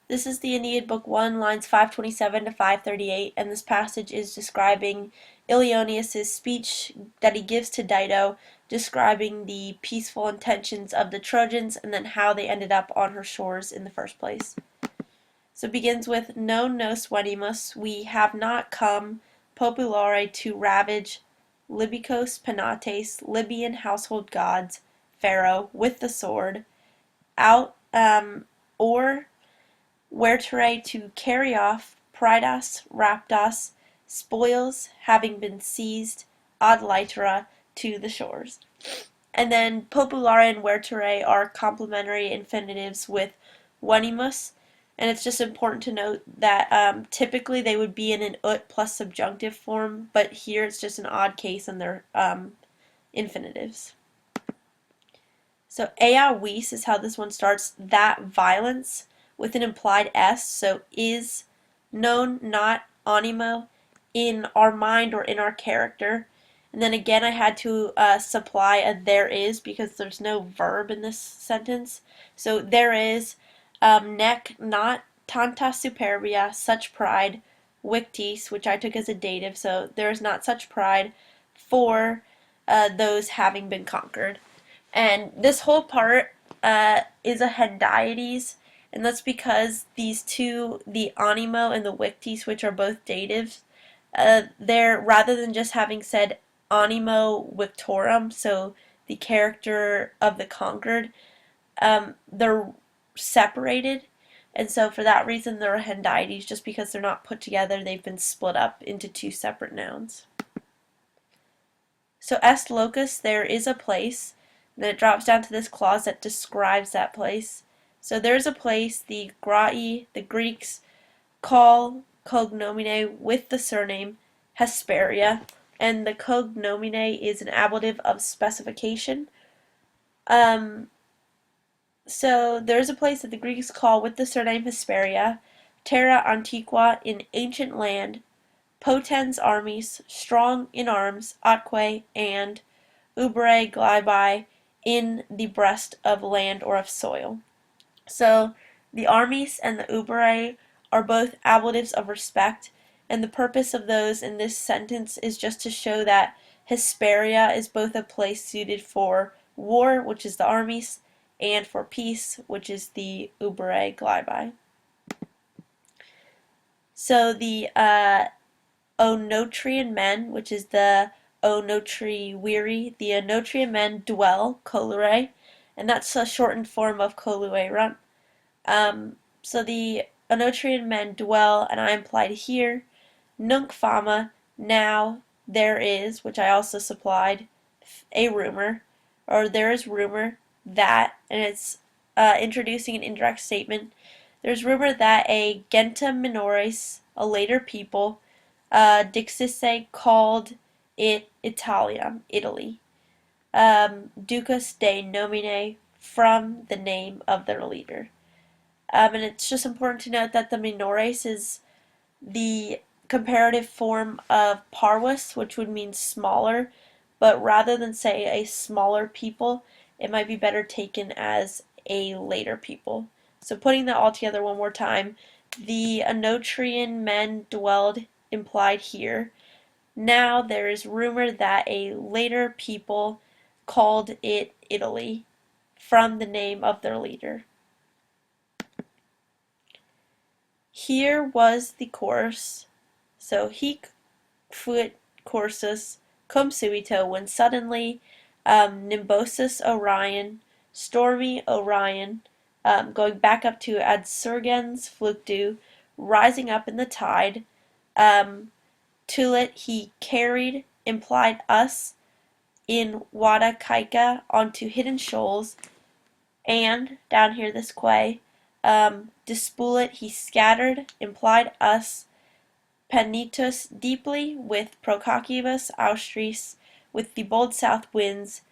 This is the Aeneid, Book 1, lines 527 to 538, and this passage is describing Ilioneus' speech that he gives to Dido, describing the peaceful intentions of the Trojans and then how they ended up on her shores in the first place. So it begins with, Non nos venimus, we have not come, populare, to ravage Libicos penates, Libyan household gods, Pharaoh, with the sword, out, or vertere to carry off pridas raptas, spoils having been seized ad litera to the shores. And then populare and vertere are complementary infinitives with venimus, and it's just important to note that typically they would be in an ut plus subjunctive form, but here it's just an odd case and they're infinitives. So ea vis is how this one starts, that violence, with an implied s, so is known, not animo, in our mind or in our character. And then again I had to supply a there is because there's no verb in this sentence. So there is nec not tanta superbia, such pride, victis, which I took as a dative, so there is not such pride for those having been conquered. And this whole part is a hendiades, and that's because these two, the animo and the victis, which are both datives, they're, rather than just having said animo victorum, so the character of the conquered, they're separated, and so for that reason they're hendiades, just because they're not put together, they've been split up into two separate nouns. So est locus, there is a place. Then it drops down to this clause that describes that place. So there's a place, the Grai, the Greeks, call cognomine with the surname Hesperia, and the cognomine is an ablative of specification. So there's a place that the Greeks call with the surname Hesperia, terra antiqua, in ancient land, potens armis, strong in arms, atque, and ubere glaebae, in the breast of land or of soil. So the armis and the ubere are both ablatives of respect, and the purpose of those in this sentence is just to show that Hesperia is both a place suited for war, which is the armis, and for peace, which is the ubere glaebae. So the Oenotrian men, which is the Oenotriwiri, the Oenotrian men dwell, colure, and that's a shortened form of coluerunt. So the Oenotrian men dwell, and I implied here, nunc fama, now there is, which I also supplied, a rumor, or there is rumor that, and it's introducing an indirect statement. There's rumor that a gentem minores, a later people, Dixisse called it Italiam, Italy. Ducus de nomine, from the name of their leader. And it's just important to note that the minores is the comparative form of parvus, which would mean smaller, but rather than say a smaller people, it might be better taken as a later people. So putting that all together one more time, the Oenotrian men dwelled, implied here. Now there is rumor that a later people called it Italy, from the name of their leader. Here was the course. So hic fuit cursus cum subito, when suddenly nimbosus Orion, stormy Orion, going back up to ad surgens fluctu, rising up in the tide, tulit, he carried, implied us, in Wada Kaika onto hidden shoals, and down here this quay, dispulit, he scattered, implied us, penitus, deeply, with procacibus austris, with the bold south winds,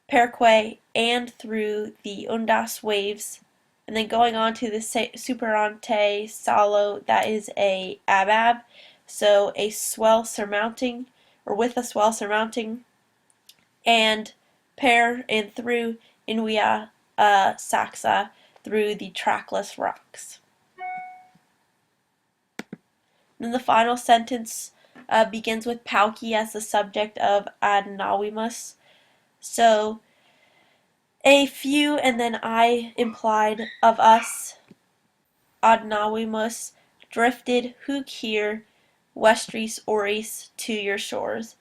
perque, and through the undas waves, and then going on to the superante salo, that is a abab, so a swell surmounting, or with a swell surmounting, and per, and through, in via saxa, through the trackless rocks. Then the final sentence begins with Pauci as the subject of ad navimus. So a few and then I implied of us ad navimus drifted hook here westris oris to your shores.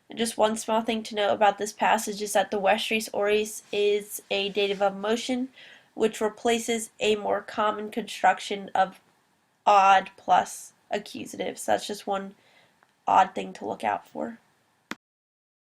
And just one small thing to note about this passage is that the westris oris is a dative of motion, which replaces a more common construction of odd plus accusative. So that's just one odd thing to look out for.